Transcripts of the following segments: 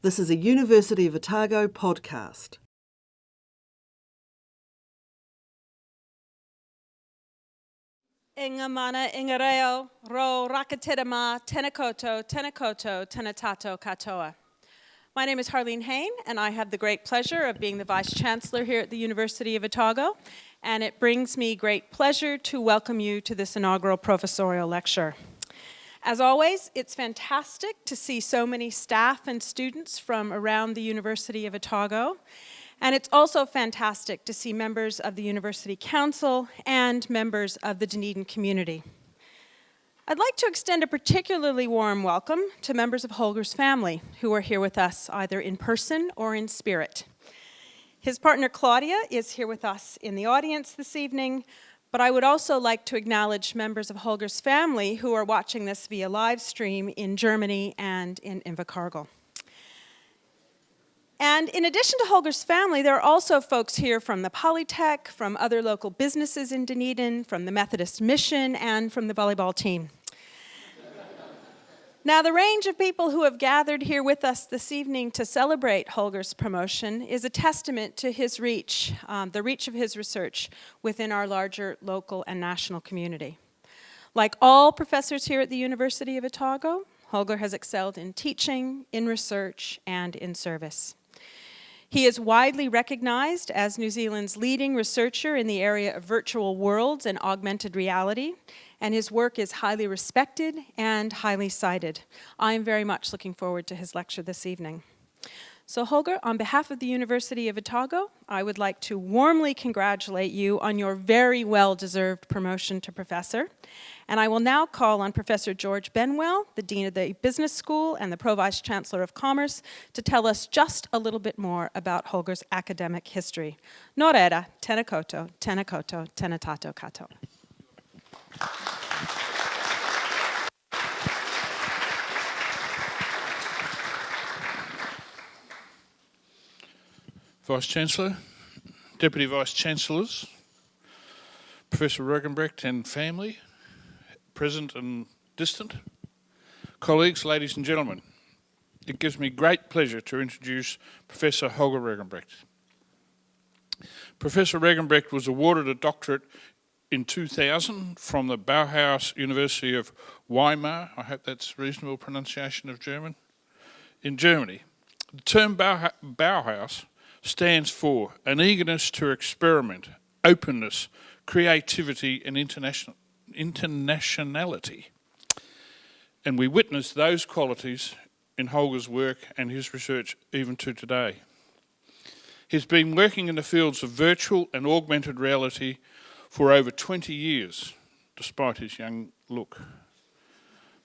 This is a University of Otago podcast. Inga mana, inga reo, ro rakatirama, tenakoto, tenakoto, tenatato katoa. My name is Harlene Hain, and I have the great pleasure of being the Vice Chancellor here at the University of Otago, and it brings me great pleasure to welcome you to this inaugural professorial lecture. As always, it's fantastic to see so many staff and students from around the University of Otago, and it's also fantastic to see members of the University Council and members of the Dunedin community. I'd like to extend a particularly warm welcome to members of Holger's family who are here with us either in person or in spirit. His partner Claudia is here with us in the audience this evening, but I would also like to acknowledge members of Holger's family who are watching this via live stream in Germany and in Invercargill. And in addition to Holger's family, there are also folks here from the Polytech, from other local businesses in Dunedin, from the Methodist Mission, and from the volleyball team. Now, the range of people who have gathered here with us this evening to celebrate Holger's promotion is a testament to his reach, the reach of his research within our larger local and national community. Like all professors here at the University of Otago, Holger has excelled in teaching, in research, and in service. He is widely recognized as New Zealand's leading researcher in the area of virtual worlds and augmented reality, and his work is highly respected and highly cited. I am very much looking forward to his lecture this evening. So Holger, on behalf of the University of Otago, I would like to warmly congratulate you on your very well-deserved promotion to professor. And I will now call on Professor George Benwell, the Dean of the Business School and the Pro-Vice Chancellor of Commerce, to tell us just a little bit more about Holger's academic history. Nō reira, tēnā koutou, tēnā tātou katoa. Vice-Chancellor, Deputy Vice-Chancellors, Professor Regenbrecht and family, present and distant, colleagues, ladies and gentlemen, it gives me great pleasure to introduce Professor Holger Regenbrecht. Professor Regenbrecht was awarded a doctorate in 2000 from the Bauhaus University of Weimar, I hope that's reasonable pronunciation of German, in Germany. The term Bauhaus stands for an eagerness to experiment, openness, creativity and internationality. And we witness those qualities in Holger's work and his research even to today. He's been working in the fields of virtual and augmented reality for over 20 years, despite his young look,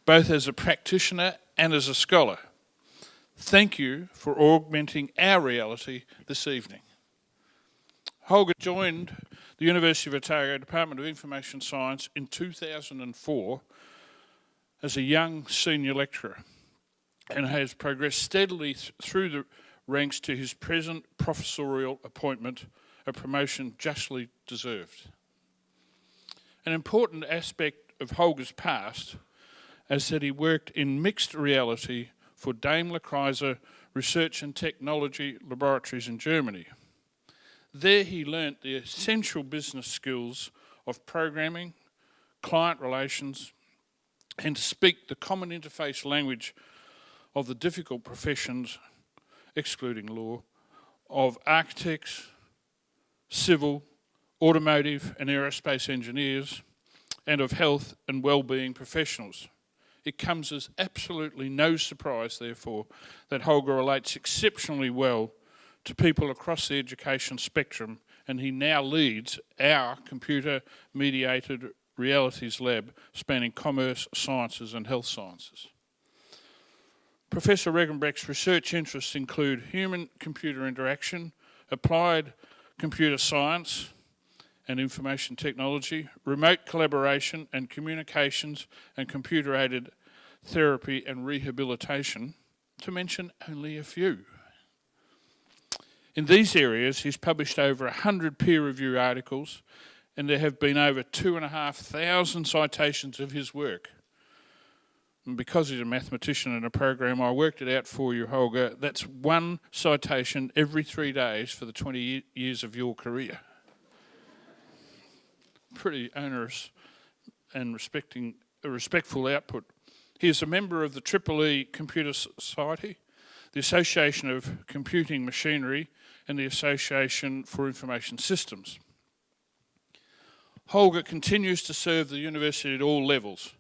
both as a practitioner and as a scholar. Thank you for augmenting our reality this evening. Holger joined the University of Otago Department of Information Science in 2004 as a young senior lecturer and has progressed steadily through the ranks to his present professorial appointment, a promotion justly deserved. An important aspect of Holger's past is that he worked in mixed reality for Daimler Chrysler Research and Technology Laboratories in Germany. There he learnt the essential business skills of programming, client relations, and to speak the common interface language of the difficult professions, excluding law, of architects, civil, automotive and aerospace engineers, and of health and well-being professionals. It comes as absolutely no surprise, therefore, that Holger relates exceptionally well to people across the education spectrum, and he now leads our Computer-Mediated Realities Lab, spanning commerce, sciences and health sciences. Professor Regenbrecht's research interests include human-computer interaction, applied computer science and information technology, remote collaboration and communications, and computer-aided therapy and rehabilitation, to mention only a few. In these areas, he's published over 100 peer-review articles, and there have been over 2,500 citations of his work. And because he's a mathematician in a program, I worked it out for you, Holger. That's 1 citation every 3 days for the 20 years of your career. Pretty onerous and respectful output. He is a member of the EEE Computer Society, the Association of Computing Machinery, and the Association for Information Systems. Holger continues to serve the university at all levels.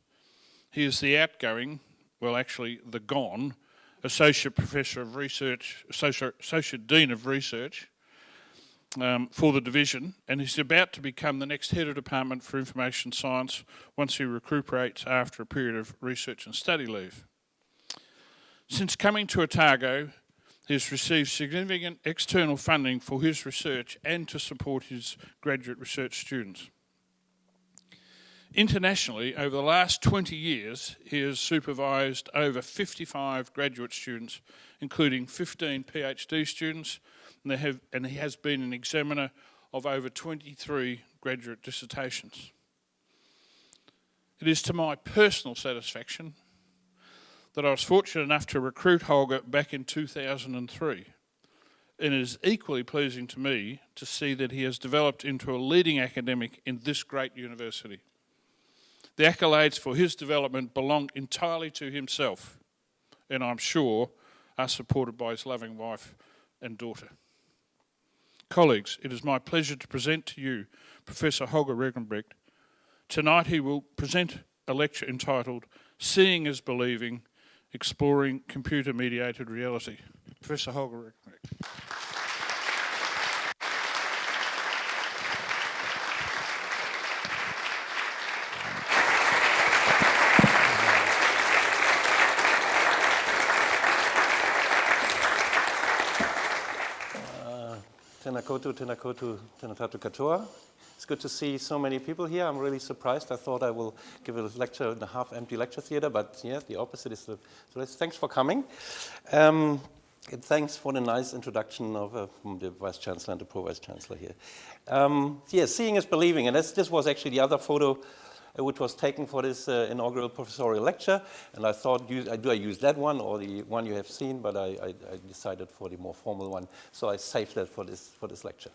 He is the outgoing, well actually the gone, Associate Professor of Research, Associate Dean of Research for the division, and he's about to become the next Head of Department for Information Science once he recuperates after a period of research and study leave. Since coming to Otago, he has received significant external funding for his research and to support his graduate research students. Internationally, over the last 20 years, he has supervised over 55 graduate students, including 15 PhD students, and he has been an examiner of over 23 graduate dissertations. It is to my personal satisfaction that I was fortunate enough to recruit Holger back in 2003. And it is equally pleasing to me to see that he has developed into a leading academic in this great university. The accolades for his development belong entirely to himself, and I'm sure are supported by his loving wife and daughter. Colleagues, it is my pleasure to present to you Professor Holger Regenbrecht. Tonight he will present a lecture entitled Seeing is Believing, Exploring Computer-Mediated Reality. Professor Holger Regenbrecht. Tēnā koutou, tēnā koutou, tēnā tātou katoa. It's good to see so many people here. I'm really surprised. I thought I will give a lecture in a half-empty lecture theater, but yeah, the opposite is the... So thanks for coming. And thanks for the nice introduction of the Vice-Chancellor and the Pro-Vice-Chancellor here. Yeah, seeing is believing, and this was actually the other photo which was taken for this inaugural professorial lecture, and I thought, do I use that one or the one you have seen? But I decided for the more formal one, so I saved that for this lecture.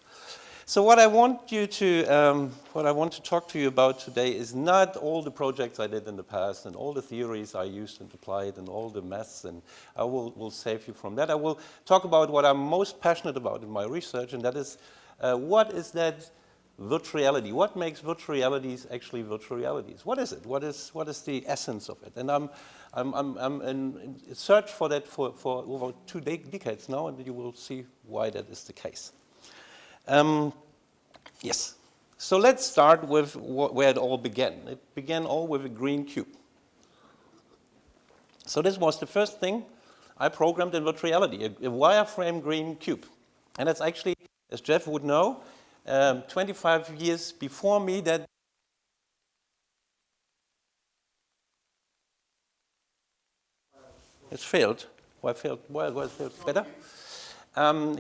So what I want to talk to you about today is not all the projects I did in the past and all the theories I used and applied and all the maths, and I will save you from that. I will talk about what I'm most passionate about in my research, and that is what is that virtual reality? What makes virtual realities actually virtual realities? What is it? What is the essence of it? And I'm in search for that for over 2 decades now, and you will see why that is the case. Yes. So let's start with where it all began. It began all with a green cube. So this was the first thing I programmed in virtual reality, a wireframe green cube. And it's actually, as Jeff would know, 25 years before me that it's failed. Why failed? Why it failed? Better?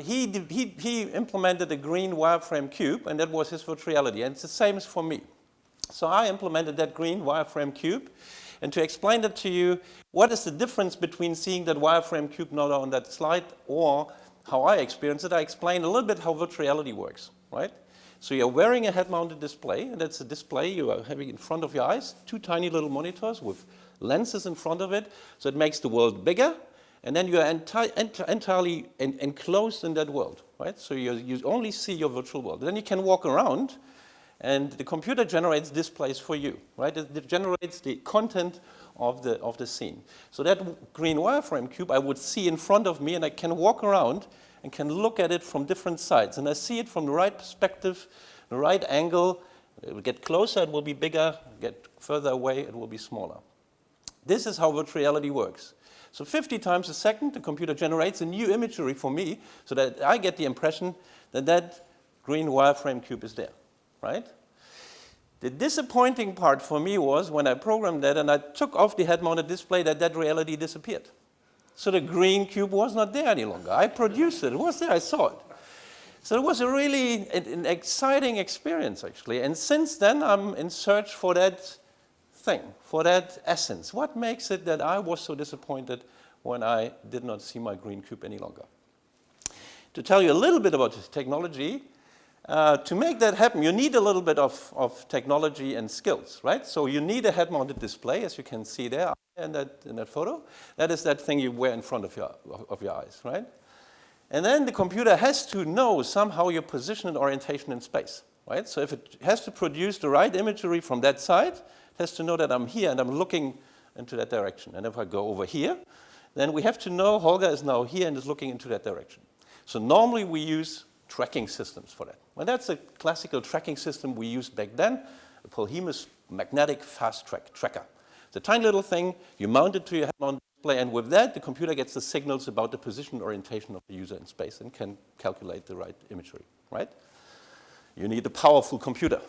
He implemented a green wireframe cube, and that was his virtual reality. And it's the same as for me. So I implemented that green wireframe cube. And to explain that to you, what is the difference between seeing that wireframe cube not on that slide or how I experience it, I explain a little bit how virtual reality works, right? So you're wearing a head-mounted display, and that's a display you are having in front of your eyes, 2 tiny little monitors with lenses in front of it, so it makes the world bigger, and then you are entirely enclosed in that world, right? So you only see your virtual world. Then you can walk around, and the computer generates displays for you, right? It generates the content of the scene. So that green wireframe cube I would see in front of me, and I can walk around and can look at it from different sides. And I see it from the right perspective, the right angle. It will get closer, it will be bigger. Get further away, it will be smaller. This is how virtual reality works. So 50 times a second, the computer generates a new imagery for me so that I get the impression that that green wireframe cube is there, right? The disappointing part for me was when I programmed that and I took off the head-mounted display that reality disappeared. So the green cube was not there any longer. I produced it. It was there. I saw it. So it was a really an exciting experience, actually. And since then, I'm in search for that thing, for that essence? What makes it that I was so disappointed when I did not see my green cube any longer? To tell you a little bit about this technology, to make that happen, you need a little bit of technology and skills, right? So you need a head-mounted display, as you can see there in that photo. That is that thing you wear in front of your eyes, right? And then the computer has to know somehow your position and orientation in space, right? So if it has to produce the right imagery from that side, it has to know that I'm here and I'm looking into that direction. And if I go over here, then we have to know Holger is now here and is looking into that direction. So normally we use tracking systems for that. Well, that's a classical tracking system we used back then, a Polhemus magnetic fast tracker. It's a tiny little thing, you mount it to your head-mounted display, and with that, the computer gets the signals about the position orientation of the user in space and can calculate the right imagery, right? You need a powerful computer.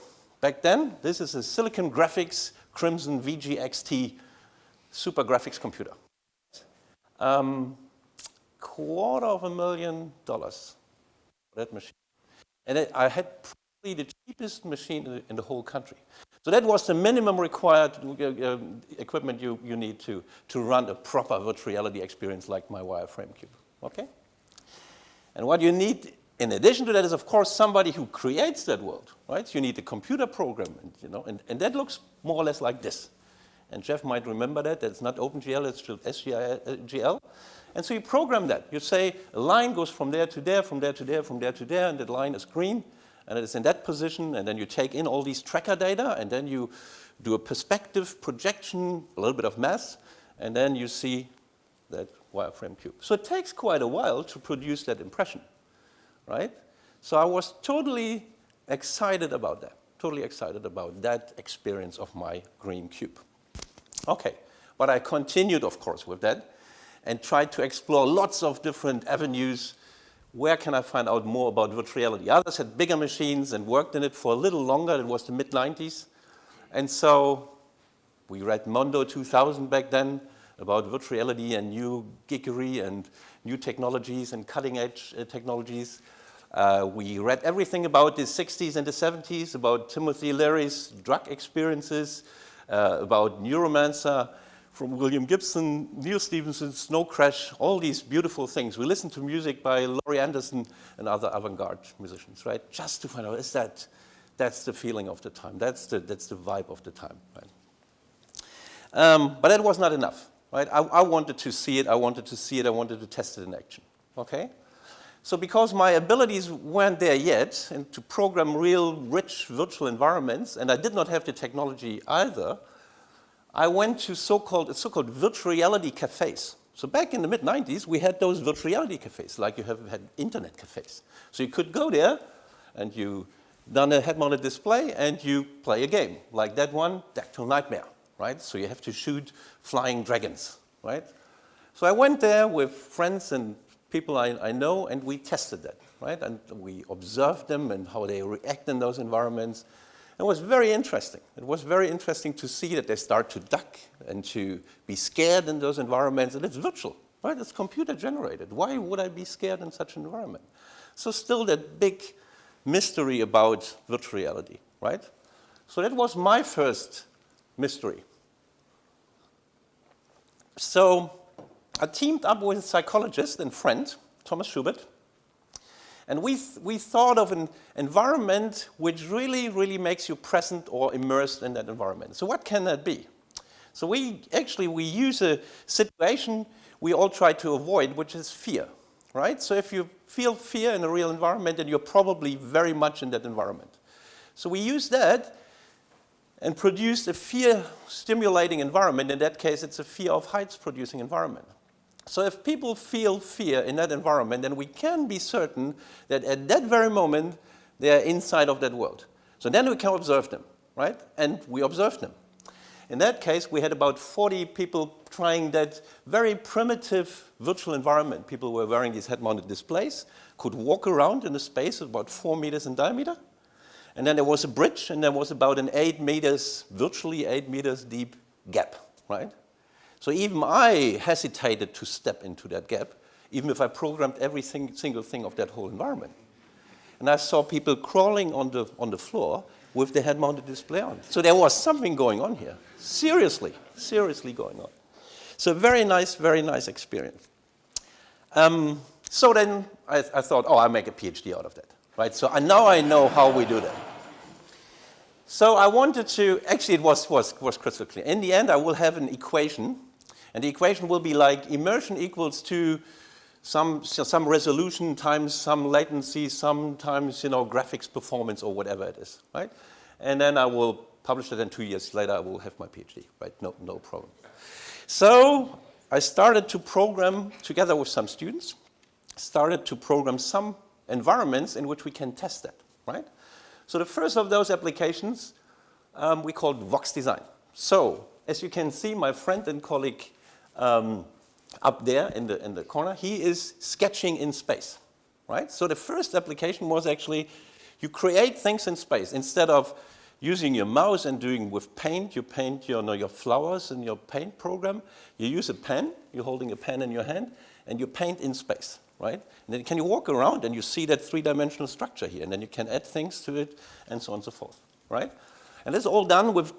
Back then, this is a Silicon Graphics Crimson VGXT super graphics computer. $250,000 for that machine. And I had probably the cheapest machine in the whole country. So that was the minimum required equipment you need to run a proper virtual reality experience like my wireframe cube, okay? And what you need in addition to that is, of course, somebody who creates that world, right? You need a computer program, and that looks more or less like this. And Jeff might remember that. That's not OpenGL, it's still SGL. And so you program that. You say a line goes from there to there, from there to there, from there to there, and that line is green, and it is in that position, and then you take in all these tracker data, and then you do a perspective projection, a little bit of math, and then you see that wireframe cube. So it takes quite a while to produce that impression, right? So I was totally excited about that experience of my green cube. Okay, but I continued, of course, with that and tried to explore lots of different avenues. Where can I find out more about virtual reality? Others had bigger machines and worked in it for a little longer. It was the mid-90s. And so we read Mondo 2000 back then about virtual reality and new geekery and new technologies and cutting-edge technologies. We read everything about the 60s and the 70s, about Timothy Leary's drug experiences, about Neuromancer from William Gibson, Neil Stephenson's Snow Crash, all these beautiful things. We listened to music by Laurie Anderson and other avant-garde musicians, right? Just to find out, that's the feeling of the time. That's the vibe of the time, right? But that was not enough, right? I wanted to see it, I wanted to test it in action, okay? So because my abilities weren't there yet, and to program real, rich virtual environments, and I did not have the technology either, I went to so-called virtual reality cafes. So back in the mid-90s, we had those virtual reality cafes, like you have had internet cafes. So you could go there, and you done a head-mounted display, and you play a game, like that one, Dactyl Nightmare, right? So you have to shoot flying dragons, right? So I went there with friends and people I know, and we tested that, right? And we observed them and how they react in those environments. It was very interesting. It was very interesting to see that they start to duck and to be scared in those environments. And it's virtual, right? It's computer generated. Why would I be scared in such an environment? So still that big mystery about virtual reality, right? So that was my first mystery. So I teamed up with a psychologist and friend, Thomas Schubert, and we thought of an environment which really, really makes you present or immersed in that environment. So what can that be? So we use a situation we all try to avoid, which is fear, right? So if you feel fear in a real environment, then you're probably very much in that environment. So we use that and produce a fear-stimulating environment. In that case, it's a fear of heights-producing environment. So if people feel fear in that environment, then we can be certain that at that very moment, they are inside of that world. So then we can observe them, right? And we observed them. In that case, we had about 40 people trying that very primitive virtual environment. People were wearing these head-mounted displays, could walk around in a space of about 4 meters in diameter. And then there was a bridge, and there was about an 8 meters, virtually 8 meters deep gap, right? So even I hesitated to step into that gap, even if I programmed every single thing of that whole environment. And I saw people crawling on the floor with the head-mounted display on. So there was something going on here. Seriously going on. So very nice experience. So then I thought, oh, I'll make a PhD out of that, right? So now I know how we do that. So I wanted to, actually it was crystal clear. In the end, I will have an equation, and the equation will be like immersion equals to some resolution times some latency, sometimes, graphics performance or whatever it is, right? And then I will publish it, and 2 years later I will have my PhD, right? No problem. So I started to program together with some students, started to program some environments in which we can test that, right? So the first of those applications we called Vox Design. So as you can see, my friend and colleague up there in the corner, he is sketching in space, right? So the first application was actually you create things in space. Instead of using your mouse and doing with paint, you paint your flowers in your paint program. You use a pen, you're holding a pen in your hand, and you paint in space, right? And then can you walk around and you see that three-dimensional structure here, and then you can add things to it, and so on and so forth, right? And this is all done with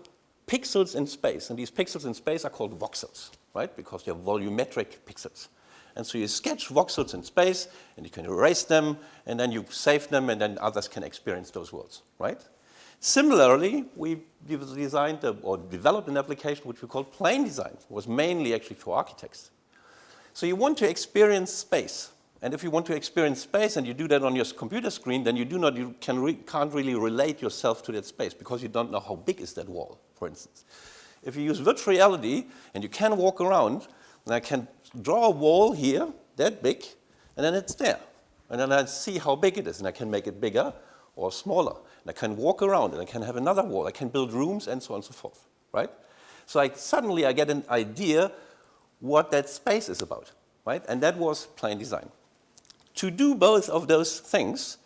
pixels in space, and these pixels in space are called voxels, right? Because they're volumetric pixels. And so you sketch voxels in space, and you can erase them, and then you save them, and then others can experience those worlds, right? Similarly, we designed or developed an application which we call plane design. It was mainly actually for architects. So you want to experience space. And if you want to experience space and you do that on your computer screen, then you can't really relate yourself to that space because you don't know how big is that wall, for instance. If you use virtual reality and you can walk around, and I can draw a wall here, that big, and then it's there. And then I see how big it is, and I can make it bigger or smaller. And I can walk around, and I can have another wall. I can build rooms, and so on and so forth, right? So suddenly I get an idea what that space is about, right? And that was plane design. To do both of those things,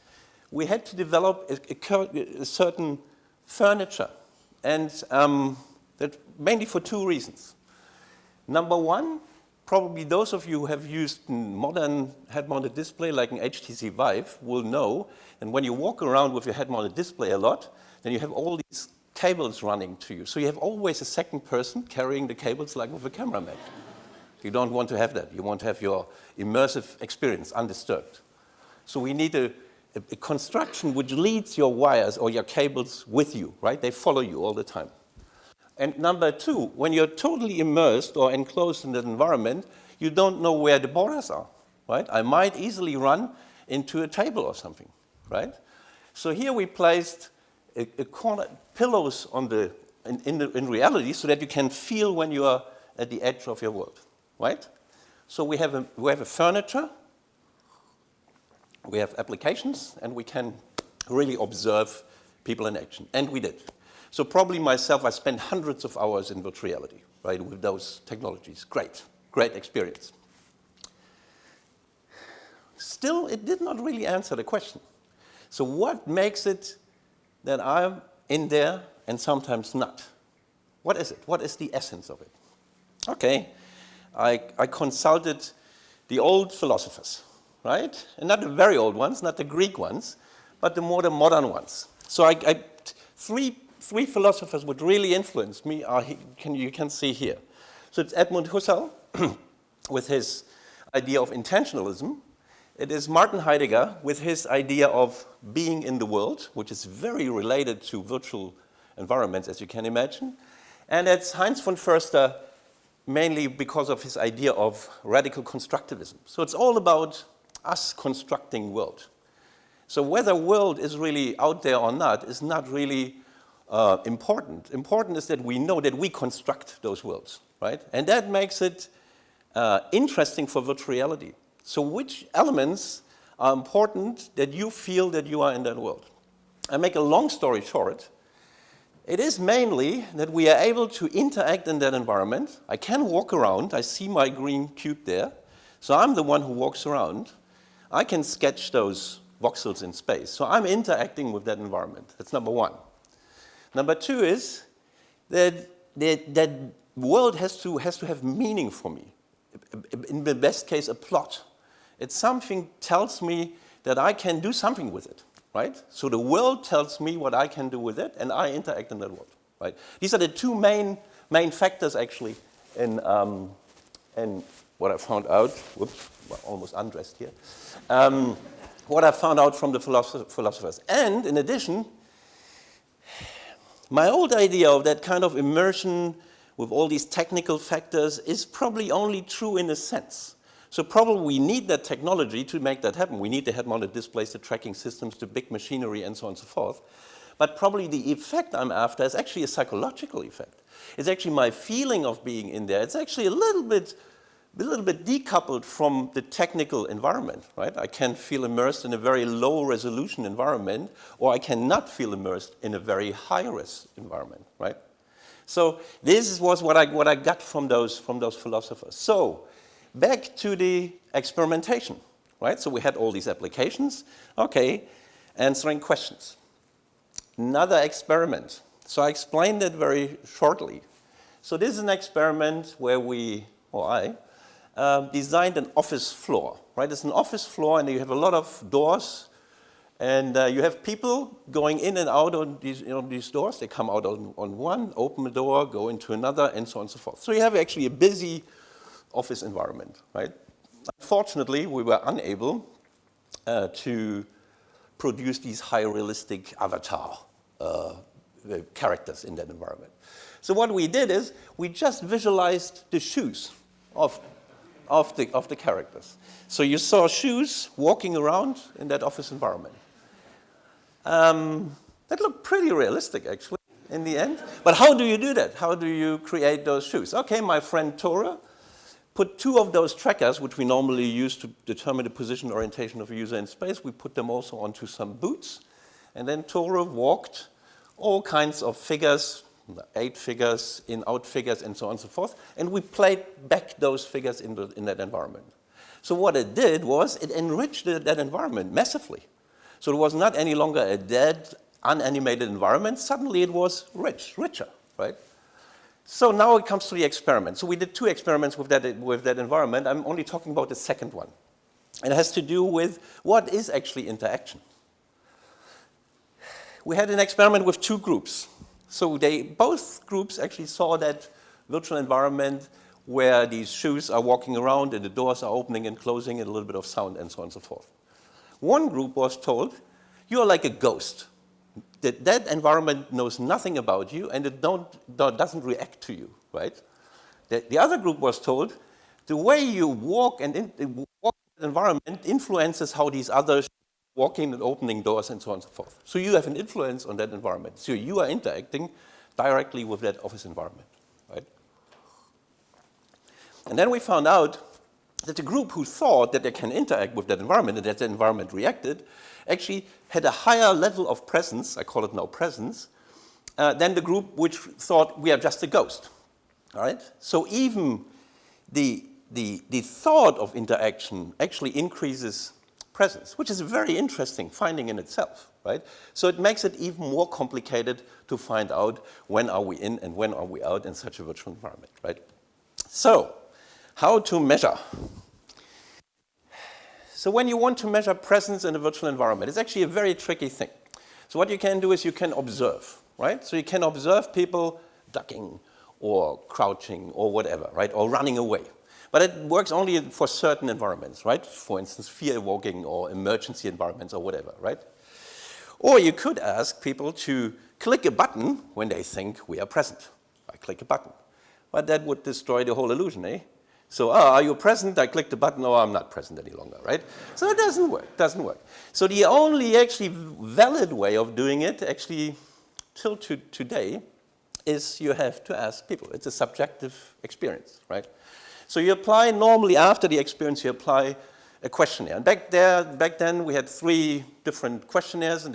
we had to develop a certain furniture, and that mainly for two reasons. Number one, probably those of you who have used modern head-mounted display like an HTC Vive will know, and when you walk around with your head-mounted display a lot, then you have all these cables running to you. So you have always a second person carrying the cables like with a cameraman. You don't want to have that. You want to have your immersive experience undisturbed. So we need a construction which leads your wires or your cables with you, right? They follow you all the time. And number two, when you're totally immersed or enclosed in that environment, you don't know where the borders are, right? I might easily run into a table or something, right? So here we placed a corner pillows on in reality so that you can feel when you are at the edge of your world, right? So we have a furniture, we have applications, and we can really observe people in action, and we did. So probably myself, I spent hundreds of hours in virtual reality, right, with those technologies. Great experience. Still, it did not really answer the question. So what makes it that I'm in there and sometimes not? What is it? What is the essence of it? Okay, I consulted the old philosophers, right? And not the very old ones, not the Greek ones, but the more modern ones. So three philosophers which really influenced me you can see here. So it's Edmund Husserl with his idea of intentionalism. It is Martin Heidegger with his idea of being in the world, which is very related to virtual environments, as you can imagine. And it's Heinz von Förster, mainly because of his idea of radical constructivism. So it's all about us constructing world. So whether world is really out there or not is not really important. Important is that we know that we construct those worlds, right? And that makes it interesting for virtual reality. So which elements are important that you feel that you are in that world? I make a long story short. It is mainly that we are able to interact in that environment. I can walk around. I see my green cube there. So I'm the one who walks around. I can sketch those voxels in space. So I'm interacting with that environment. That's number one. Number two is that that world has to have meaning for me. In the best case, a plot. It's something tells me that I can do something with it, right? So the world tells me what I can do with it, and I interact in that world, right? These are the two main factors, actually, in what I found out. Whoops, almost undressed here. What I found out from the philosophers. And in addition, my old idea of that kind of immersion with all these technical factors is probably only true in a sense. So probably we need that technology to make that happen. We need the head-mounted displays, the tracking systems, the big machinery, and so on and so forth. But probably the effect I'm after is actually a psychological effect. It's actually my feeling of being in there. It's actually a little bit decoupled from the technical environment, right? I can feel immersed in a very low resolution environment, or I cannot feel immersed in a very high res environment, right? So this was what I got from those philosophers. So back to the experimentation, right? So we had all these applications, okay, answering questions. Another experiment. So I explained it very shortly. So this is an experiment where I designed an office floor, right? It's an office floor, and you have a lot of doors, and you have people going in and out on these doors. They come out on one, open the door, go into another, and so on and so forth. So you have actually a busy office environment, right? Unfortunately, we were unable to produce these high realistic avatar characters in that environment. So what we did is we just visualized the shoes of the characters. So you saw shoes walking around in that office environment. That looked pretty realistic, actually, in the end. But how do you do that? How do you create those shoes? Okay, my friend Tore put two of those trackers, which we normally use to determine the position and orientation of a user in space. We put them also onto some boots. And then Tore walked all kinds of figures, 8 figures, in-out figures, and so on and so forth. And we played back those figures in that environment. So what it did was it enriched that environment massively. So it was not any longer a dead, unanimated environment. Suddenly it was richer, right? So now it comes to the experiment. So we did 2 experiments with that environment. I'm only talking about the second one. It has to do with what is actually interaction. We had an experiment with 2 groups. So both groups actually saw that virtual environment where these shoes are walking around and the doors are opening and closing and a little bit of sound and so on and so forth. One group was told, you're like a ghost. That environment knows nothing about you and it doesn't react to you, right? The other group was told, the way you walk and walk in the environment influences how these others walking and opening doors and so on and so forth. So you have an influence on that environment. So you are interacting directly with that office environment, right? And then we found out that the group who thought that they can interact with that environment and that the environment reacted actually had a higher level of presence, I call it now presence, than the group which thought we are just a ghost, all right? So even the thought of interaction actually increases presence, which is a very interesting finding in itself, right? So it makes it even more complicated to find out when are we in and when are we out in such a virtual environment, right? So, how to measure? So when you want to measure presence in a virtual environment, it's actually a very tricky thing. So what you can do is you can observe, right? So you can observe people ducking or crouching or whatever, right? Or running away. But it works only for certain environments, right? For instance, fear-evoking or emergency environments or whatever, right? Or you could ask people to click a button when they think we are present. I click a button. But that would destroy the whole illusion, eh? So, are you present? I click the button, oh, I'm not present any longer, right? So it doesn't work, So the only actually valid way of doing it, actually, till today, is you have to ask people. It's a subjective experience, right? So you apply, normally after the experience, you apply a questionnaire. And back then, we had 3 different questionnaires, and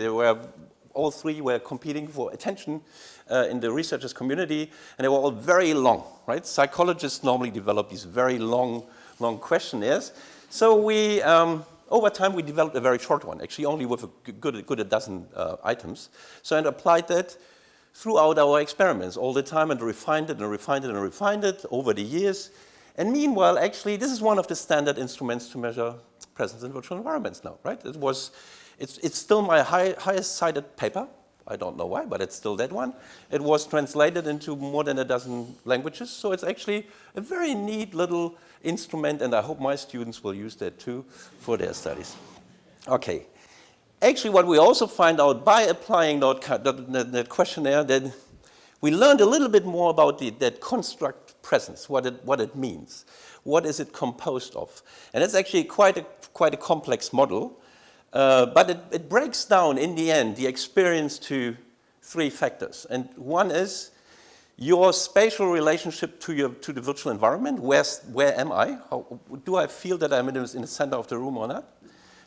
all 3 were competing for attention in the researchers' community, and they were all very long, right? Psychologists normally develop these very long questionnaires. So we, over time, we developed a very short one, actually only with a good dozen items. So and applied that throughout our experiments all the time and refined it over the years. And meanwhile, actually, this is one of the standard instruments to measure presence in virtual environments now, right? It's still my highest cited paper. I don't know why, but it's still that one. It was translated into more than a dozen languages, so it's actually a very neat little instrument, and I hope my students will use that too for their studies. Okay. Actually, what we also find out by applying that questionnaire, that we learned a little bit more about that construct presence, what it means. What is it composed of? And it's actually quite a complex model. But it breaks down, in the end, the experience to 3 factors. And one is your spatial relationship to the virtual environment. Where am I? Do I feel that I'm in the center of the room or not?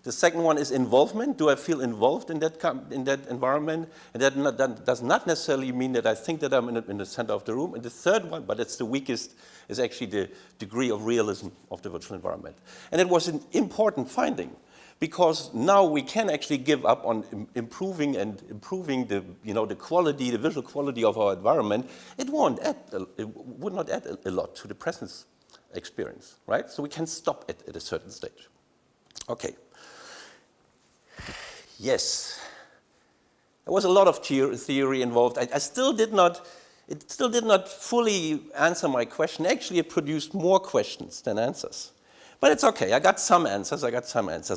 The second one is involvement. Do I feel involved in that environment? And that does not necessarily mean that I think that I'm in the center of the room. And the third one, but it's the weakest, is actually the degree of realism of the virtual environment. And it was an important finding, because now we can actually give up on improving the quality, the visual quality of our environment. It would not add a lot to the presence experience, right? So we can stop it at a certain stage. Okay. Yes. There was a lot of theory involved. It still did not fully answer my question. Actually, it produced more questions than answers. But it's okay, I got some answers.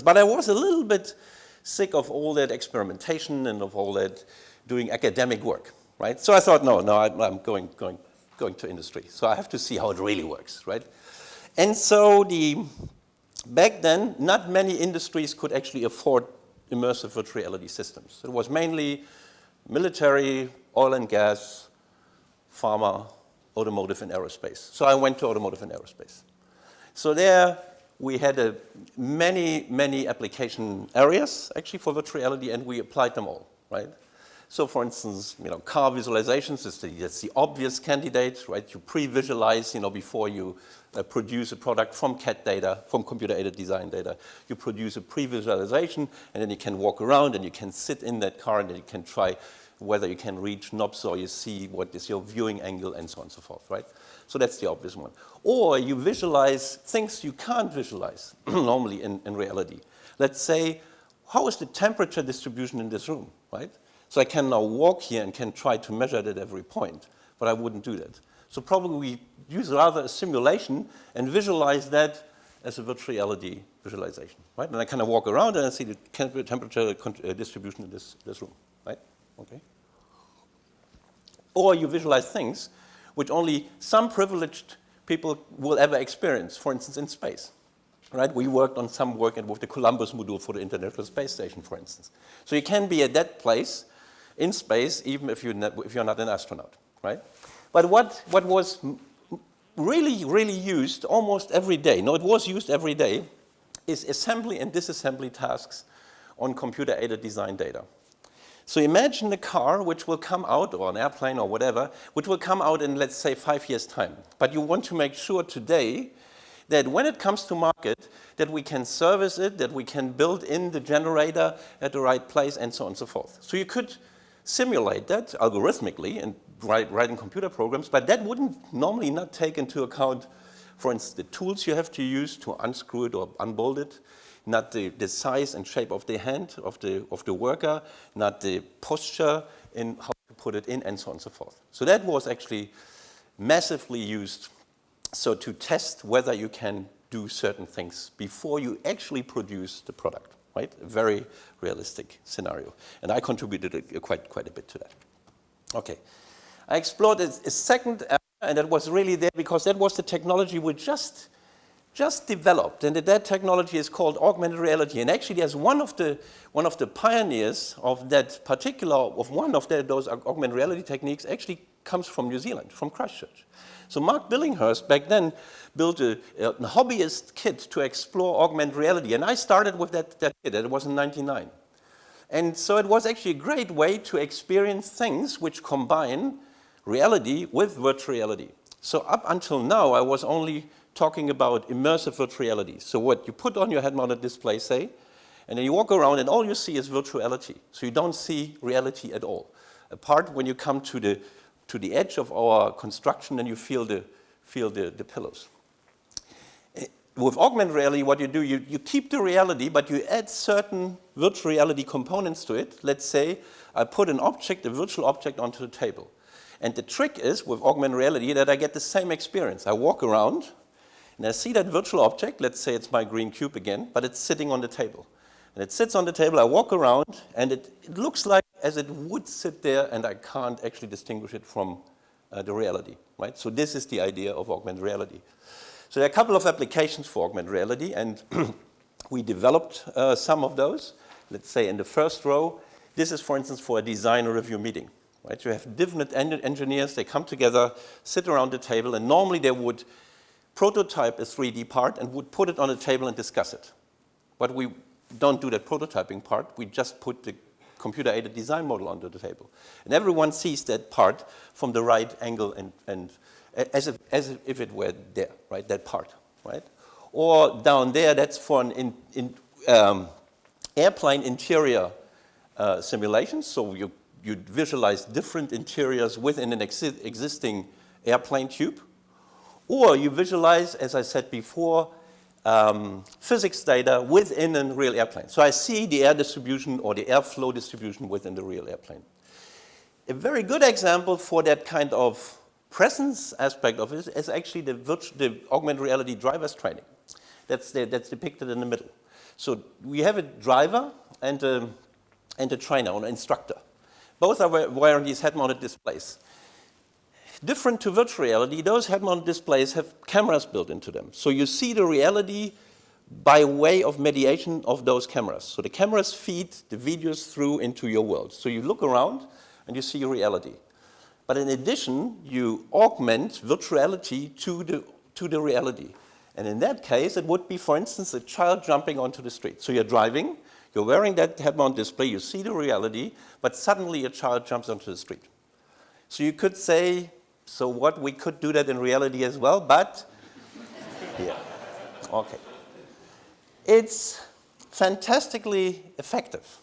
But I was a little bit sick of all that experimentation and of all that doing academic work, right? So I thought, no, I'm going to industry. So I have to see how it really works, right? And so back then, not many industries could actually afford immersive virtual reality systems. It was mainly military, oil and gas, pharma, automotive and aerospace. So I went to automotive and aerospace. So there we had many application areas actually for virtual reality, and we applied them all, right? So for instance, car visualizations is that's the obvious candidate, right? You pre-visualize, before you produce a product from CAD data, from computer-aided design data. You produce a pre-visualization, and then you can walk around and you can sit in that car and then you can try whether you can reach knobs or you see what is your viewing angle and so on and so forth, right? So that's the obvious one. Or you visualize things you can't visualize normally in reality. Let's say, how is the temperature distribution in this room, right? So I can now walk here and can try to measure it at every point, but I wouldn't do that. So probably we use rather a simulation and visualize that as a virtual reality visualization, right? And I kind of walk around and I see the temperature distribution in this room, right? Okay. Or you visualize things which only some privileged people will ever experience, for instance, in space, right? We worked on some work with the Columbus module for the International Space Station, for instance. So you can be at that place in space, even if you're not an astronaut, right? But what was really used almost every day, it was used every day, is assembly and disassembly tasks on computer-aided design data. So imagine a car which will come out, or an airplane or whatever, which will come out in, let's say, 5 years' time. But you want to make sure today that when it comes to market, that we can service it, that we can build in the generator at the right place, and so on and so forth. So you could simulate that algorithmically and writing computer programs, but that wouldn't normally not take into account, for instance, the tools you have to use to unscrew it or unbolt it, not the size and shape of the hand of the worker, not the posture in how to put it in, and so on and so forth. So that was actually massively used so to test whether you can do certain things before you actually produce the product, right? A very realistic scenario. And I contributed quite a bit to that. Okay. I explored a second area, and that was really there because that was the technology we just developed, and that technology is called augmented reality. And actually, as one of the pioneers of that particular, those augmented reality techniques, actually comes from New Zealand, from Christchurch. So Mark Billinghurst back then built a hobbyist kit to explore augmented reality, and I started with that kit. It was in '99, and so it was actually a great way to experience things which combine reality with virtual reality. So up until now, I was only talking about immersive virtual reality. So what you put on your head-mounted display, say, and then you walk around and all you see is virtuality. So you don't see reality at all. Apart when you come to the edge of our construction and you feel the pillows. with augmented reality, what you do, you keep the reality, but you add certain virtual reality components to it. Let's say I put an object, a virtual object, onto the table. And the trick is, with augmented reality, that I get the same experience. I walk around, and I see that virtual object. Let's say it's my green cube again, but it's sitting on the table. And it sits on the table, I walk around, and it looks like as it would sit there, and I can't actually distinguish it from the reality, right? So this is the idea of augmented reality. So there are a couple of applications for augmented reality, and we developed some of those. Let's say in the first row, this is, for instance, for a design review meeting, right? You have different engineers, they come together, sit around the table, and normally they would prototype a 3D part and would put it on the table and discuss it. But we don't do that prototyping part, we just put the computer-aided design model onto the table. And everyone sees that part from the right angle and as if it were there, right, that part, right? Or down there, that's for an airplane interior simulation, so you visualize different interiors within an existing airplane tube. Or you visualize, as I said before, physics data within a real airplane. So I see the air distribution or the airflow distribution within the real airplane. A very good example for that kind of presence aspect of it is actually the augmented reality driver's training. That's depicted in the middle. So we have a driver and a trainer or an instructor. Both are wearing these head-mounted displays. Different to virtual reality, those head-mounted displays have cameras built into them. So you see the reality by way of mediation of those cameras. So the cameras feed the videos through into your world. So you look around and you see reality. But in addition, you augment virtuality to the reality. And in that case, it would be, for instance, a child jumping onto the street. So you're driving, you're wearing that head-mounted display, you see the reality, but suddenly a child jumps onto the street. So you could say, so what, we could do that in reality as well, but yeah, okay. It's fantastically effective.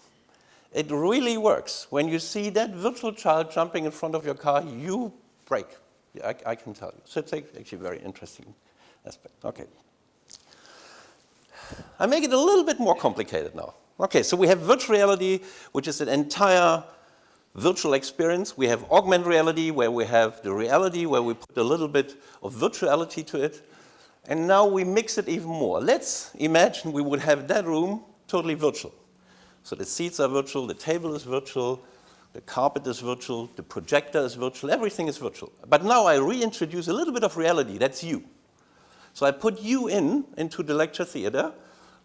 It really works. When you see that virtual child jumping in front of your car, you brake. I can tell you. So it's actually a very interesting aspect. Okay. I make it a little bit more complicated now. Okay, so we have virtual reality, which is an entire virtual experience. We have augmented reality, where we have the reality, where we put a little bit of virtuality to it. And now we mix it even more. Let's imagine we would have that room totally virtual. So the seats are virtual, the table is virtual, the carpet is virtual, the projector is virtual, everything is virtual. But now I reintroduce a little bit of reality, that's you. So I put you into the lecture theater,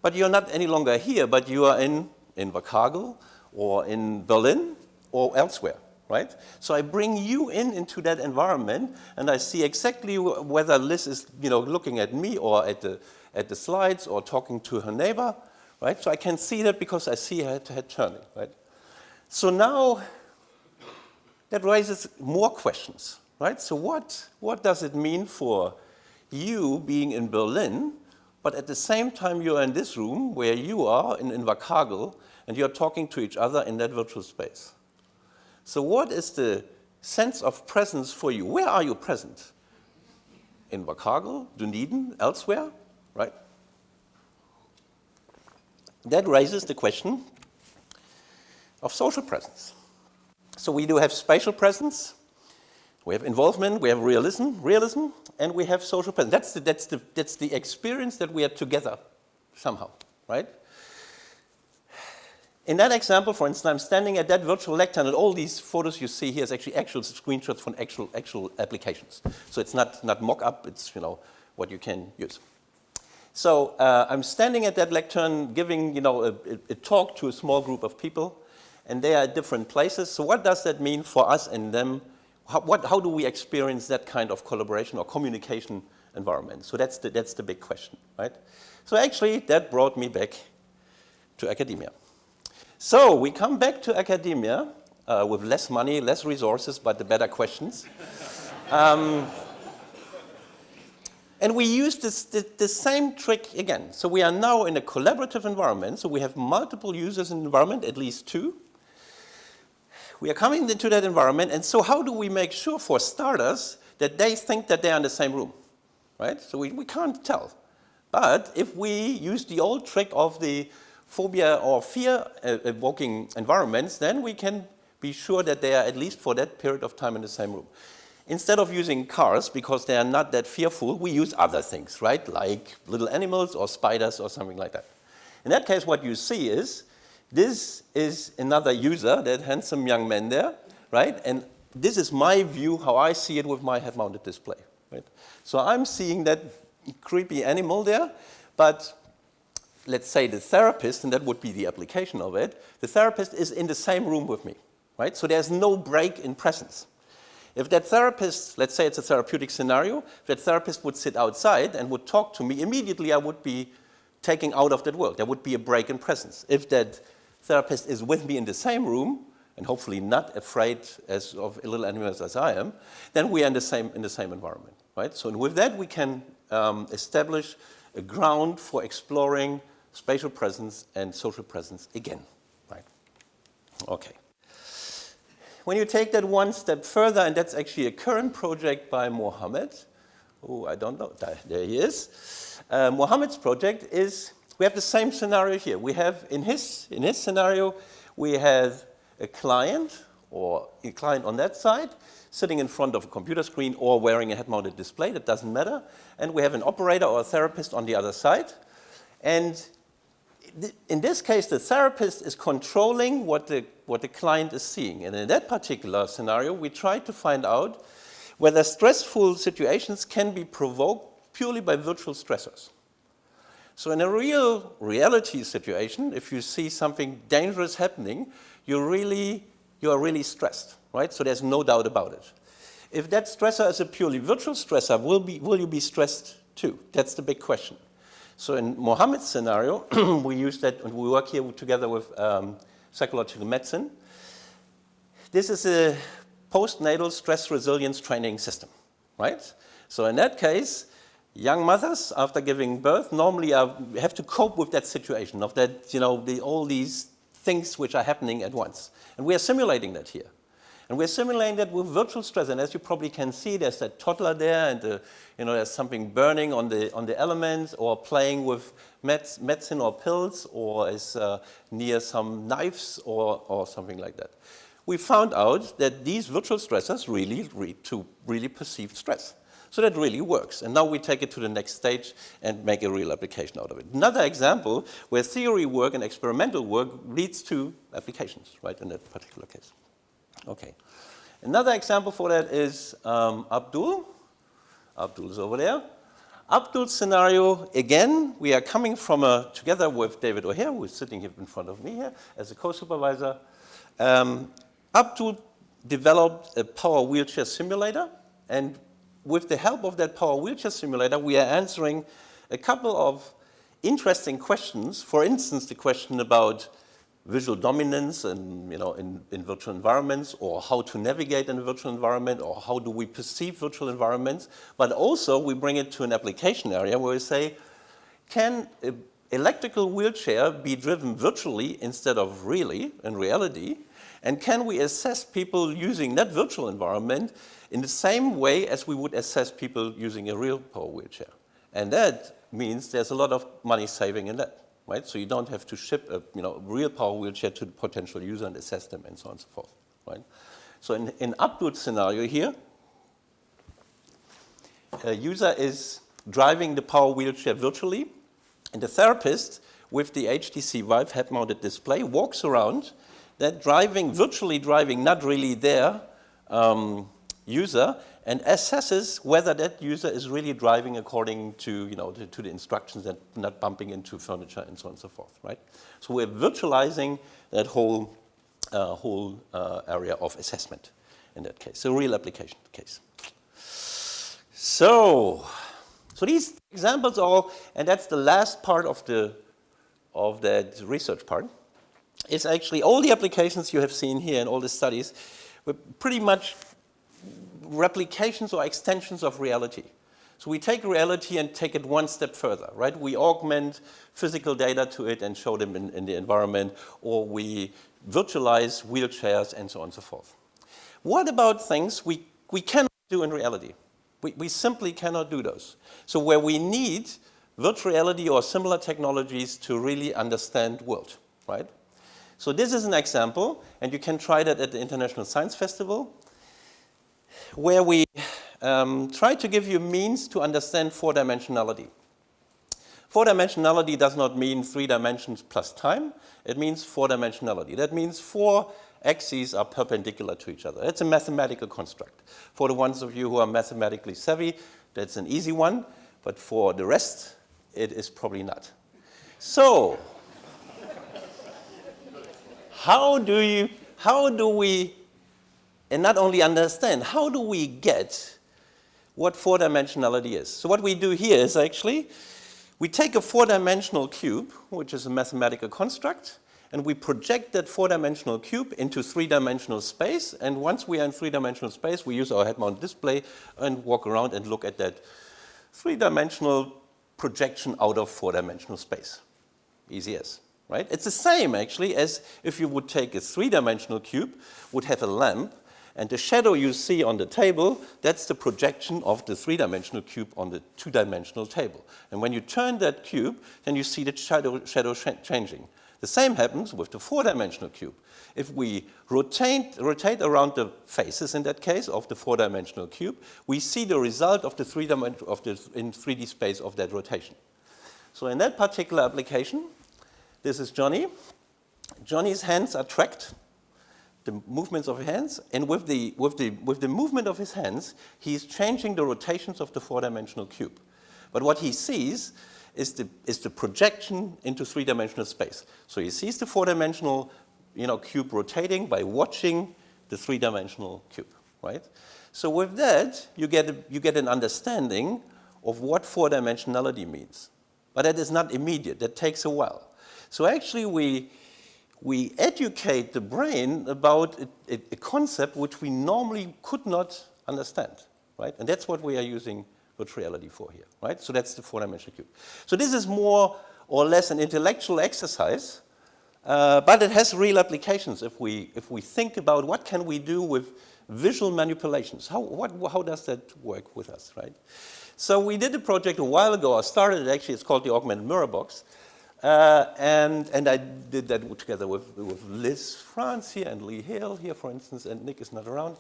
but you're not any longer here, but you are in Otago or in Berlin or elsewhere, right? So I bring you into that environment, and I see exactly whether Liz is looking at me or at the slides or talking to her neighbor. Right? So I can see that because I see her head turning, right? So now that raises more questions, right? So what does it mean for you being in Berlin, but at the same time you're in this room where you are in Invercargill and you're talking to each other in that virtual space? So what is the sense of presence for you? Where are you present? In Invercargill, Dunedin, elsewhere, right? That raises the question of social presence. So we do have spatial presence, we have involvement, we have realism, and we have social presence. That's the experience that we are together somehow, right? In that example, for instance, I'm standing at that virtual lectern, and all these photos you see here is actually actual screenshots from actual applications. So it's not mock-up, it's what you can use. So I'm standing at that lectern giving a talk to a small group of people, and they are at different places. So what does that mean for us and them? How do we experience that kind of collaboration or communication environment? So that's the big question, right? So actually that brought me back to academia. So we come back to academia with less money, less resources, but the better questions. And we use the same trick again. So we are now in a collaborative environment. So we have multiple users in the environment, at least 2. We are coming into that environment. And so how do we make sure, for starters, that they think that they are in the same room, right? So we can't tell. But if we use the old trick of the phobia or fear-evoking environments, then we can be sure that they are at least for that period of time in the same room. Instead of using cars, because they are not that fearful, we use other things, right? Like little animals or spiders or something like that. In that case, what you see is, this is another user, that handsome young man there, right? And this is my view, how I see it with my head-mounted display, right? So I'm seeing that creepy animal there, but let's say the therapist, and that would be the application of it, the therapist is in the same room with me, right? So there's no break in presence. If that therapist, let's say it's a therapeutic scenario, if that therapist would sit outside and would talk to me, immediately I would be taken out of that world. There would be a break in presence. If that therapist is with me in the same room, and hopefully not afraid of little animals as I am, then we are in the same environment, right? So with that we can establish a ground for exploring spatial presence and social presence again, right? Okay. When you take that one step further, and that's actually a current project by Mohammed. Oh, I don't know. There he is. Mohammed's project is, we have the same scenario here. We have, in his scenario, we have a client, or a client on that side, sitting in front of a computer screen or wearing a head-mounted display, that doesn't matter. And we have an operator or a therapist on the other side. And in this case, the therapist is controlling what the client is seeing. And in that particular scenario, we try to find out whether stressful situations can be provoked purely by virtual stressors. So in a reality situation, if you see something dangerous happening, you are really stressed, right? So there's no doubt about it. If that stressor is a purely virtual stressor, will you be stressed too? That's the big question. So in Mohammed's scenario, we use that, and we work here together with psychological medicine. This is a postnatal stress resilience training system, right? So in that case, young mothers, after giving birth, normally have to cope with that situation, of that, all these things which are happening at once. And we are simulating that here. And we're simulating that with virtual stress. And as you probably can see, there's that toddler there, and there's something burning on the elements, or playing with medicine or pills, or is near some knives or something like that. We found out that these virtual stressors really lead to really perceived stress. So that really works. And now we take it to the next stage and make a real application out of it. Another example where theory work and experimental work leads to applications, right, in that particular case. Okay. Another example for that is Abdul. Abdul is over there. Abdul's scenario, again, we are coming from together with David O'Hare, who is sitting here in front of me here as a co-supervisor. Abdul developed a power wheelchair simulator, and with the help of that power wheelchair simulator, we are answering a couple of interesting questions. For instance, the question about visual dominance and, in virtual environments, or how to navigate in a virtual environment, or how do we perceive virtual environments. But also we bring it to an application area where we say, can an electrical wheelchair be driven virtually instead of really, in reality? And can we assess people using that virtual environment in the same way as we would assess people using a real power wheelchair? And that means there's a lot of money saving in that. Right? So you don't have to ship a real power wheelchair to the potential user and assess them and so on and so forth. Right? So in Abdul's scenario here, a user is driving the power wheelchair virtually, and the therapist with the HTC Vive head-mounted display walks around that virtually driving, not really there, user, and assesses whether that user is really driving according to, to the instructions and not bumping into furniture and so on and so forth, right? So we're virtualizing that whole area of assessment in that case, so real application case. So these examples are, and that's the last part of that research part, is actually all the applications you have seen here and all the studies were pretty much replications or extensions of reality. So we take reality and take it one step further, right? We augment physical data to it and show them in the environment, or we virtualize wheelchairs and so on and so forth. What about things we cannot do in reality? We simply cannot do those. So where we need virtual reality or similar technologies to really understand world, right? So this is an example, and you can try that at the International Science Festival, where we try to give you means to understand four-dimensionality. Four-dimensionality does not mean 3 dimensions plus time. It means four-dimensionality. That means 4 axes are perpendicular to each other. It's a mathematical construct. For the ones of you who are mathematically savvy, that's an easy one. But for the rest, it is probably not. So, how do we, and not only understand, how do we get what four-dimensionality is? So what we do here is actually, we take a 4-dimensional cube, which is a mathematical construct, and we project that 4-dimensional cube into 3-dimensional space. And once we are in 3-dimensional space, we use our head-mounted display and walk around and look at that 3-dimensional projection out of 4-dimensional space. Easy as, right? It's the same, actually, as if you would take a 3-dimensional cube, would have a lamp, and the shadow you see on the table, that's the projection of the 3-dimensional cube on the 2-dimensional table. And when you turn that cube, then you see the shadow changing. The same happens with the 4-dimensional cube. If we rotate around the faces, in that case, of the 4-dimensional cube, we see the result of the in 3D space of that rotation. So in that particular application, this is Johnny. Johnny's hands are tracked, the movements of his hands, and with the movement of his hands, he's changing the rotations of the 4-dimensional cube. But what he sees is the projection into 3-dimensional space. So he sees the 4-dimensional cube rotating by watching the 3-dimensional cube, right? So with that, you get an understanding of what 4-dimensionality means. But that is not immediate. That takes a while. So actually, we educate the brain about a concept which we normally could not understand, right? And that's what we are using virtual reality for here, right? So that's the 4-dimensional cube. So this is more or less an intellectual exercise, but it has real applications if we think about what can we do with visual manipulations. How does that work with us, right? So we did a project a while ago. I started it, actually, it's called the Augmented Mirror Box. And I did that together with Liz France here and Lee Hale here, for instance, and Nick is not around.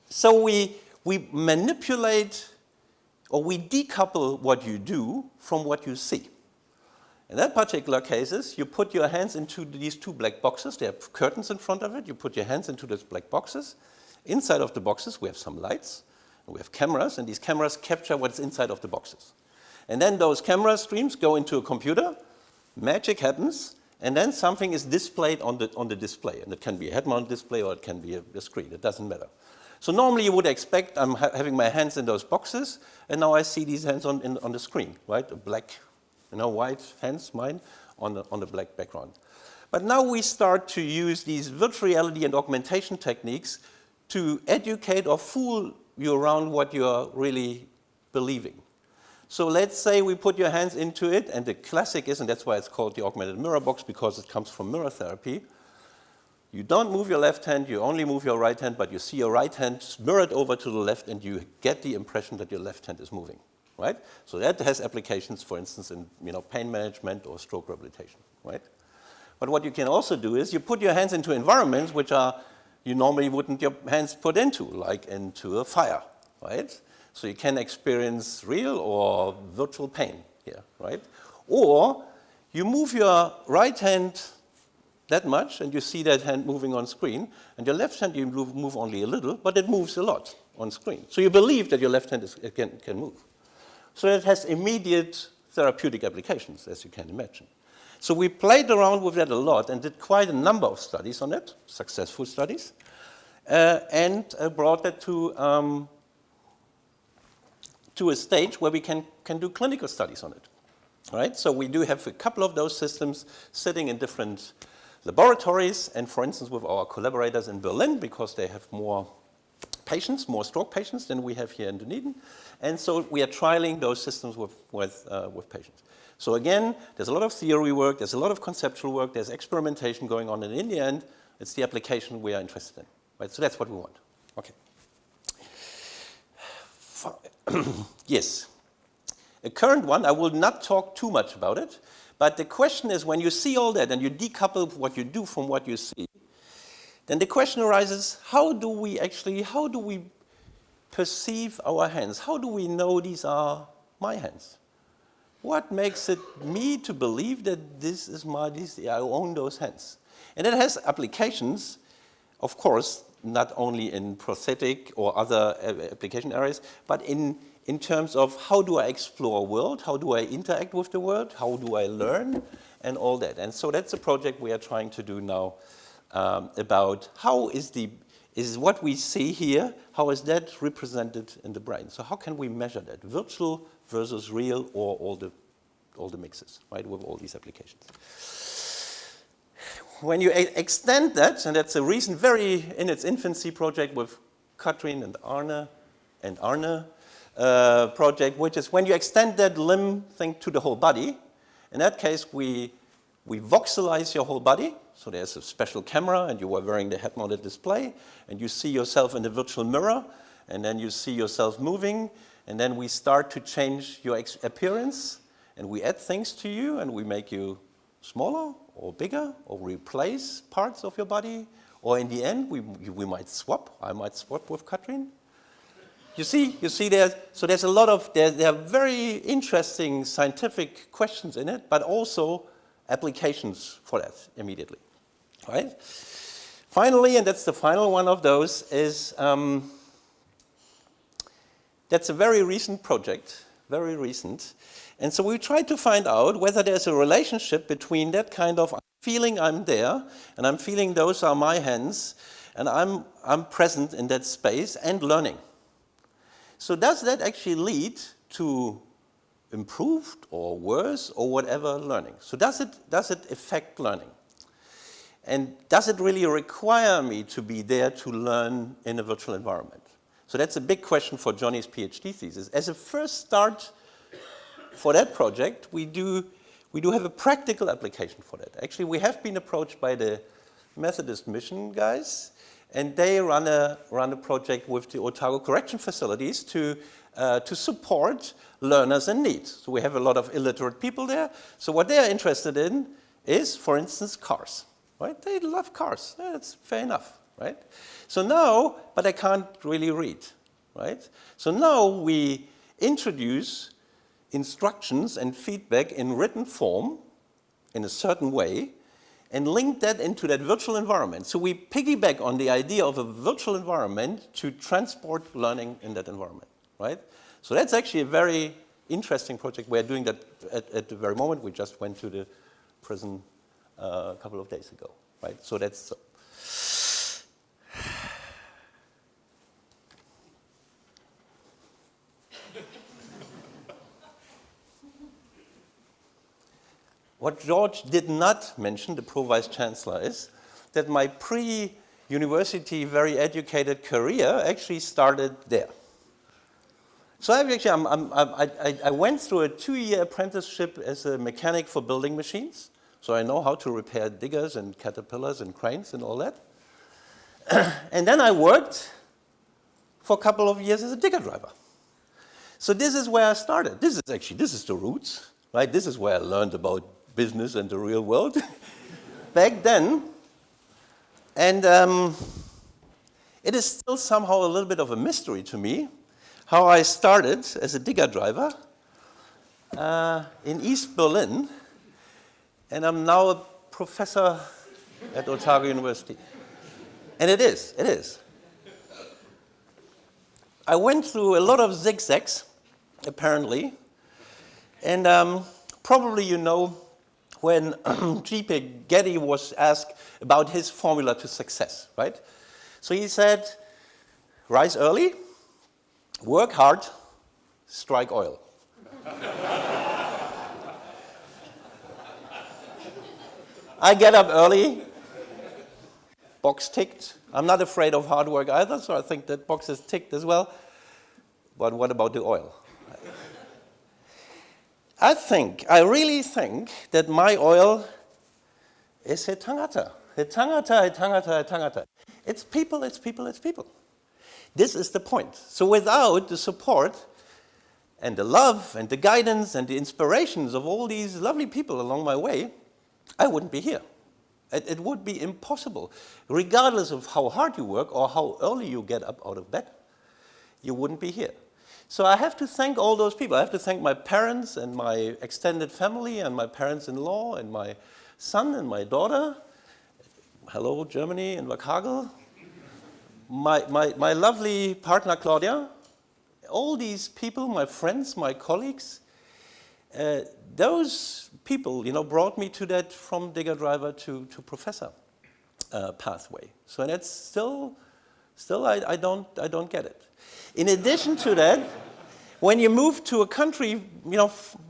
So we manipulate or we decouple what you do from what you see. In that particular cases, you put your hands into these 2 black boxes. They have curtains in front of it. You put your hands into those black boxes. Inside of the boxes, we have some lights. And we have cameras, and these cameras capture what's inside of the boxes. And then those camera streams go into a computer, magic happens, and then something is displayed on the display. And it can be a head-mounted display or it can be a screen. It doesn't matter. So normally you would expect I'm having my hands in those boxes, and now I see these hands on the screen, right? A black, white hands, mine, on the black background. But now we start to use these virtual reality and augmentation techniques to educate or fool you around what you're really believing. So let's say we put your hands into it, and the classic is, and that's why it's called the Augmented Mirror Box, because it comes from mirror therapy. You don't move your left hand, you only move your right hand, but you see your right hand mirrored over to the left, and you get the impression that your left hand is moving, right? So that has applications, for instance, in pain management or stroke rehabilitation, right? But what you can also do is you put your hands into environments which you normally wouldn't your hands put into, like into a fire, right? So you can experience real or virtual pain here, right? Or you move your right hand that much, and you see that hand moving on screen, and your left hand you move only a little, but it moves a lot on screen. So you believe that your left hand can move. So it has immediate therapeutic applications, as you can imagine. So we played around with that a lot and did quite a number of studies on it, successful studies, and brought that to a stage where we can do clinical studies on it. Right? So we do have a couple of those systems sitting in different laboratories, and for instance with our collaborators in Berlin, because they have more patients, more stroke patients than we have here in Dunedin. And so we are trialing those systems with patients. So again, there's a lot of theory work, there's a lot of conceptual work, there's experimentation going on, and in the end, it's the application we are interested in. Right? So that's what we want. Okay. Yes. a current one. I will not talk too much about it. But the question is, when you see all that and you decouple what you do from what you see, then the question arises, how do we perceive our hands? How do we know these are my hands? What makes it me to believe that I own those hands? And it has applications, of course, not only in prosthetic or other application areas, but in terms of how do I explore the world, how do I interact with the world, how do I learn, and all that. And so that's a project we are trying to do now about how is what we see here, how is that represented in the brain? So how can we measure that? Virtual versus real, or all the mixes, right, with all these applications. When you extend that, and that's a recent, very in its infancy project with Katrin and Arne project, which is when you extend that limb thing to the whole body. In that case, we voxelize your whole body. So there's a special camera, and you are wearing the head-mounted display, and you see yourself in the virtual mirror, and then you see yourself moving, and then we start to change your appearance, and we add things to you, and we make you smaller or bigger, or replace parts of your body, or in the end, we might swap. I might swap with Katrin. You see there, so there's a lot of, there are very interesting scientific questions in it, but also applications for that immediately, right? Finally, and that's the final one of those, is that's a very recent project, very recent. And so we tried to find out whether there's a relationship between that kind of feeling I'm there, and I'm feeling those are my hands, and I'm present in that space, and learning. So does that actually lead to improved or worse or whatever learning? So does it affect learning? And does it really require me to be there to learn in a virtual environment? So that's a big question for Johnny's PhD thesis. As a first start for that project, we do have a practical application for that. Actually, we have been approached by the Methodist Mission guys, and they run a project with the Otago correction facilities to support learners in need. So we have a lot of illiterate people there. So what they are interested in is, for instance, cars. Right? They love cars. That's fair enough, right? So now, but I can't really read, right? So now we introduce instructions and feedback in written form in a certain way and link that into that virtual environment. So we piggyback on the idea of a virtual environment to transport learning in that environment, right? So that's actually a very interesting project. We're doing that at the very moment. We just went to the prison a couple of days ago, right? So that's what George did not mention, the Pro-Vice Chancellor, is that my pre-university, very educated career actually started there. So I went through a 2-year apprenticeship as a mechanic for building machines. So I know how to repair diggers and caterpillars and cranes and all that. And then I worked for a couple of years as a digger driver. So this is where I started. This is the roots, right? This is where I learned about business and the real world back then. And it is still somehow a little bit of a mystery to me how I started as a digger driver in East Berlin. And I'm now a professor at Otago University. And it is. I went through a lot of zigzags, apparently. And probably you know when G.P. Getty was asked about his formula to success, right? So he said, rise early, work hard, strike oil. I get up early, box ticked. I'm not afraid of hard work either, so I think that box is ticked as well. But what about the oil? I really think that my oil is he tangata. He tangata. It's people. This is the point. So without the support and the love and the guidance and the inspirations of all these lovely people along my way, I wouldn't be here. It would be impossible. Regardless of how hard you work or how early you get up out of bed, you wouldn't be here. So I have to thank all those people. I have to thank my parents and my extended family and my parents-in-law and my son and my daughter. Hello, Germany and Otago. My lovely partner, Claudia. All these people, my friends, my colleagues, those people, brought me to that from digger driver to professor pathway. So that's still I don't get it. In addition to that, when you move to a country,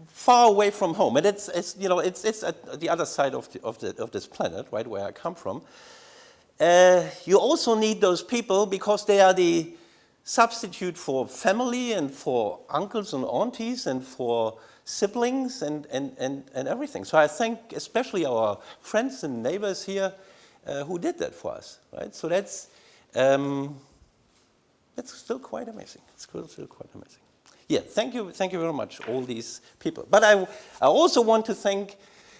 far away from home, and it's at the other side of this planet, right, where I come from, you also need those people because they are the substitute for family and for uncles and aunties and for siblings and everything. So I thank especially our friends and neighbors here who did that for us, right? So that's still quite amazing. It's still quite amazing. Yeah, thank you very much, all these people. But I also want to thank,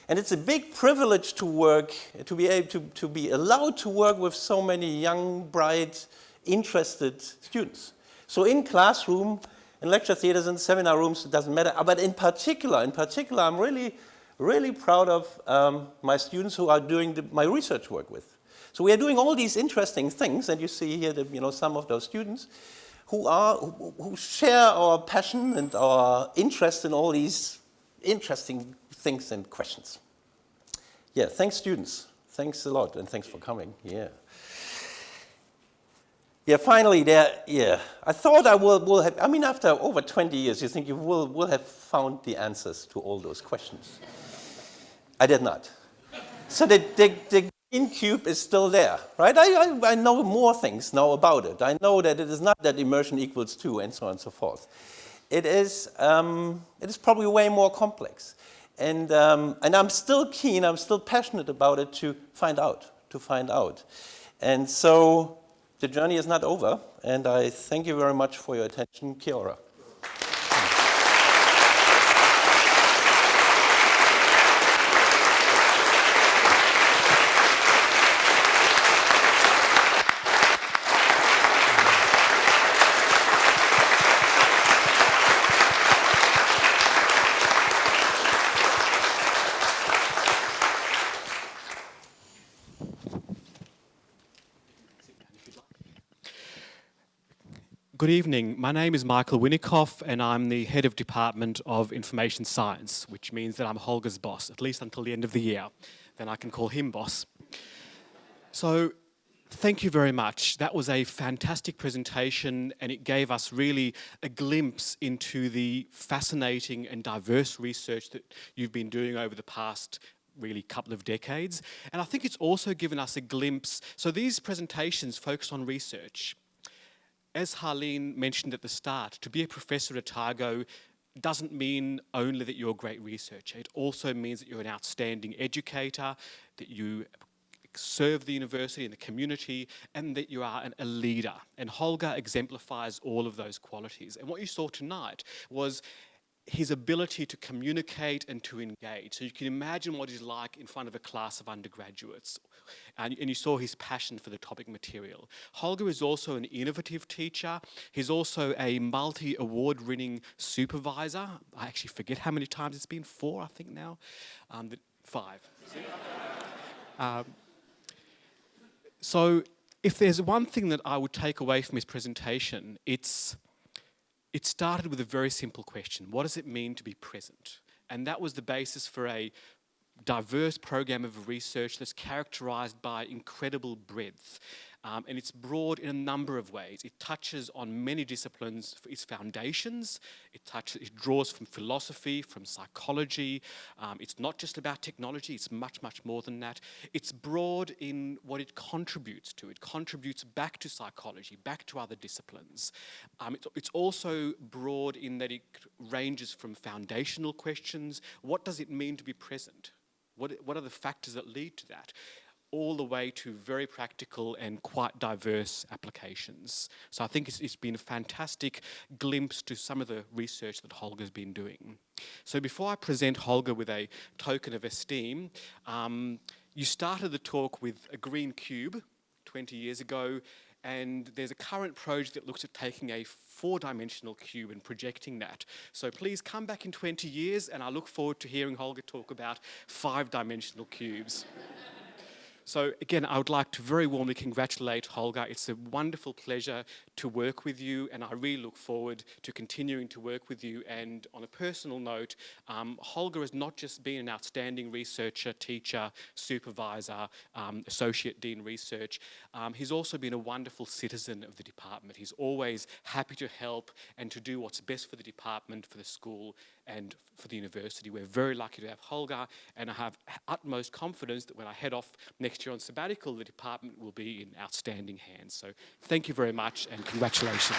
and it's a big privilege to work, to be able to be allowed to work with so many young, bright, interested students. So in classroom, in lecture theaters, in seminar rooms, it doesn't matter. But in particular, I'm really, really proud of my students who are doing my research work with. So we are doing all these interesting things, and you see here that some of those students who share our passion and our interest in all these interesting things and questions. Yeah, thanks students. Thanks a lot, and thanks for coming. Yeah. Yeah, finally, I thought I will have, after over 20 years, you think you will have found the answers to all those questions. I did not. So the green cube is still there, right? I know more things now about it. I know that it is not that immersion equals 2 and so on and so forth. It is probably way more complex. And I'm still keen, I'm still passionate about it to find out. And so the journey is not over, and I thank you very much for your attention. Kia ora. Good evening. My name is Michael Winnikoff, and I'm the head of Department of Information Science, which means that I'm Holger's boss, at least until the end of the year. Then I can call him boss. So, thank you very much. That was a fantastic presentation, and it gave us really a glimpse into the fascinating and diverse research that you've been doing over the past really couple of decades. And I think it's also given us a glimpse. So these presentations focus on research. As Harleen mentioned at the start, to be a professor at Otago doesn't mean only that you're a great researcher. It also means that you're an outstanding educator, that you serve the university and the community, and that you are a leader. And Holger exemplifies all of those qualities. And what you saw tonight was his ability to communicate and to engage. So you can imagine what he's like in front of a class of undergraduates. And you saw his passion for the topic material. Holger is also an innovative teacher. He's also a multi-award-winning supervisor. I actually forget how many times it's been, 4, I think now. 5. So if there's one thing that I would take away from his presentation, it started with a very simple question. What does it mean to be present? And that was the basis for a diverse program of research that's characterized by incredible breadth. And it's broad in a number of ways. It touches on many disciplines for its foundations. It draws from philosophy, from psychology. It's not just about technology, it's much, much more than that. It's broad in what it contributes to. It contributes back to psychology, back to other disciplines. It's also broad in that it ranges from foundational questions. What does it mean to be present? What are the factors that lead to that? all the way to very practical and quite diverse applications. So I think it's been a fantastic glimpse to some of the research that Holger's been doing. So before I present Holger with a token of esteem, you started the talk with a green cube 20 years ago, and there's a current project that looks at taking a 4-dimensional cube and projecting that. So please come back in 20 years, and I look forward to hearing Holger talk about 5-dimensional cubes. So again, I would like to very warmly congratulate Holger. It's a wonderful pleasure to work with you, and I really look forward to continuing to work with you. And on a personal note, Holger has not just been an outstanding researcher, teacher, supervisor, associate dean research, he's also been a wonderful citizen of the department. He's always happy to help and to do what's best for the department, for the school, and for the university. We're very lucky to have Holger, and I have utmost confidence that when I head off next year on sabbatical, the department will be in outstanding hands. So thank you very much, and congratulations.